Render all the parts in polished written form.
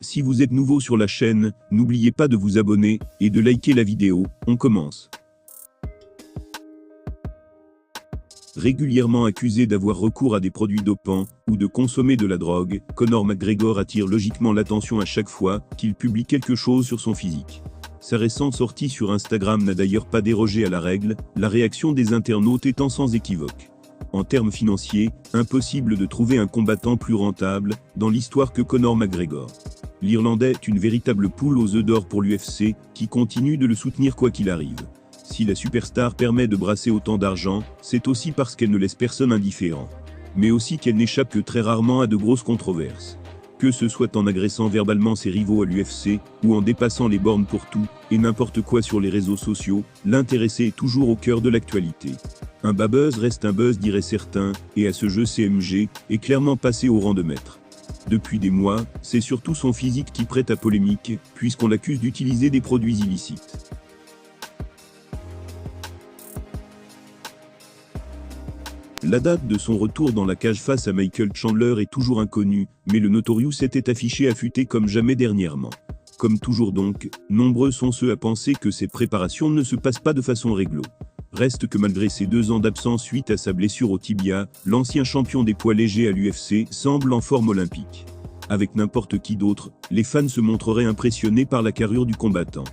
Si vous êtes nouveau sur la chaîne, n'oubliez pas de vous abonner et de liker la vidéo. On commence. Régulièrement accusé d'avoir recours à des produits dopants ou de consommer de la drogue, Conor McGregor attire logiquement l'attention à chaque fois qu'il publie quelque chose sur son physique. Sa récente sortie sur Instagram n'a d'ailleurs pas dérogé à la règle, la réaction des internautes étant sans équivoque. En termes financiers, impossible de trouver un combattant plus rentable dans l'histoire que Conor McGregor. L'Irlandais est une véritable poule aux œufs d'or pour l'UFC, qui continue de le soutenir quoi qu'il arrive. Si la superstar permet de brasser autant d'argent, c'est aussi parce qu'elle ne laisse personne indifférent. Mais aussi qu'elle n'échappe que très rarement à de grosses controverses. Que ce soit en agressant verbalement ses rivaux à l'UFC, ou en dépassant les bornes pour tout, et n'importe quoi sur les réseaux sociaux, l'intéressé est toujours au cœur de l'actualité. Un bas buzz reste un buzz, diraient certains, et à ce jeu CMG est clairement passé au rang de maître. Depuis des mois, c'est surtout son physique qui prête à polémique, puisqu'on l'accuse d'utiliser des produits illicites. La date de son retour dans la cage face à Michael Chandler est toujours inconnue, mais le Notorious s'était affiché affûté comme jamais dernièrement. Comme toujours donc, nombreux sont ceux à penser que ces préparations ne se passent pas de façon réglo. Reste que malgré ses 2 ans d'absence suite à sa blessure au tibia, l'ancien champion des poids légers à l'UFC semble en forme olympique. Avec n'importe qui d'autre, les fans se montreraient impressionnés par la carrure du combattant.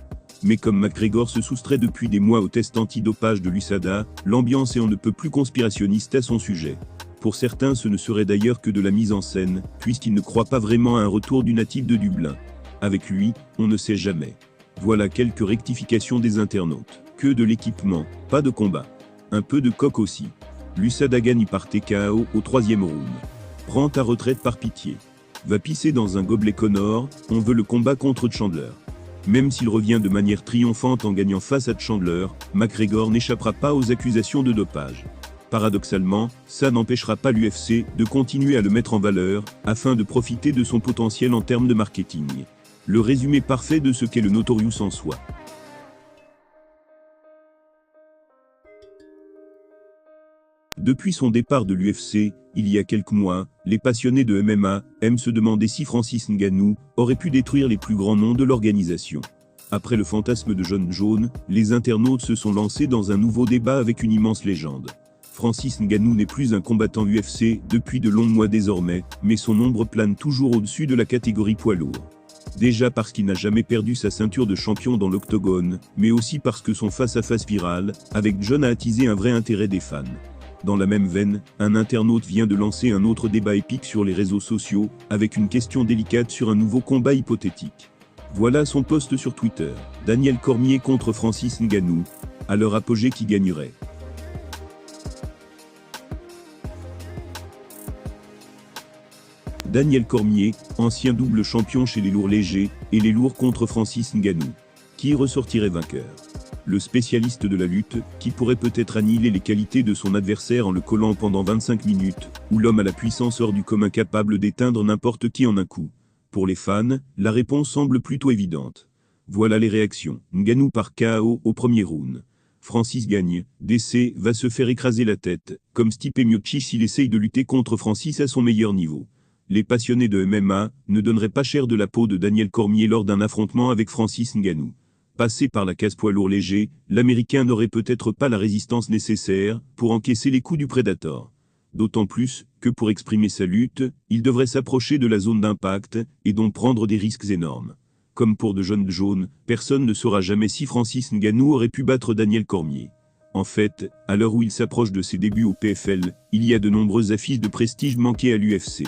Mais comme McGregor se soustrait depuis des mois aux tests antidopage de l'USADA, l'ambiance est on ne peut plus conspirationniste à son sujet. Pour certains, ce ne serait d'ailleurs que de la mise en scène, puisqu'ils ne croient pas vraiment à un retour du natif de Dublin. Avec lui, on ne sait jamais. Voilà quelques rectifications des internautes. Que de l'équipement, pas de combat. Un peu de coq aussi. L'USADA gagne par TKO au 3e round. Prends ta retraite par pitié. Va pisser dans un gobelet Conor, on veut le combat contre Chandler. Même s'il revient de manière triomphante en gagnant face à Chandler, McGregor n'échappera pas aux accusations de dopage. Paradoxalement, ça n'empêchera pas l'UFC de continuer à le mettre en valeur, afin de profiter de son potentiel en termes de marketing. Le résumé parfait de ce qu'est le Notorious en soi. Depuis son départ de l'UFC, il y a quelques mois, les passionnés de MMA aiment se demander si Francis Ngannou aurait pu détruire les plus grands noms de l'organisation. Après le fantasme de John Jones, les internautes se sont lancés dans un nouveau débat avec une immense légende. Francis Ngannou n'est plus un combattant UFC depuis de longs mois désormais, mais son ombre plane toujours au-dessus de la catégorie poids lourd. Déjà parce qu'il n'a jamais perdu sa ceinture de champion dans l'octogone, mais aussi parce que son face-à-face viral avec John a attisé un vrai intérêt des fans. Dans la même veine, un internaute vient de lancer un autre débat épique sur les réseaux sociaux, avec une question délicate sur un nouveau combat hypothétique. Voilà son post sur Twitter. Daniel Cormier contre Francis Ngannou. À leur apogée, qui gagnerait? Daniel Cormier, ancien double champion chez les lourds légers, et les lourds contre Francis Ngannou. Qui ressortirait vainqueur? Le spécialiste de la lutte, qui pourrait peut-être annihiler les qualités de son adversaire en le collant pendant 25 minutes, ou l'homme à la puissance hors du commun capable d'éteindre n'importe qui en un coup. Pour les fans, la réponse semble plutôt évidente. Voilà les réactions. Ngannou par KO au 1er round. Francis gagne. DC va se faire écraser la tête, comme Stipe Miocic s'il essaye de lutter contre Francis à son meilleur niveau. Les passionnés de MMA ne donneraient pas cher de la peau de Daniel Cormier lors d'un affrontement avec Francis Ngannou. Passé par la case poids lourd léger, l'Américain n'aurait peut-être pas la résistance nécessaire pour encaisser les coups du Predator. D'autant plus que pour exprimer sa lutte, il devrait s'approcher de la zone d'impact et donc prendre des risques énormes. Comme pour de John Jones, personne ne saura jamais si Francis Ngannou aurait pu battre Daniel Cormier. En fait, à l'heure où il s'approche de ses débuts au PFL, il y a de nombreuses affiches de prestige manquées à l'UFC.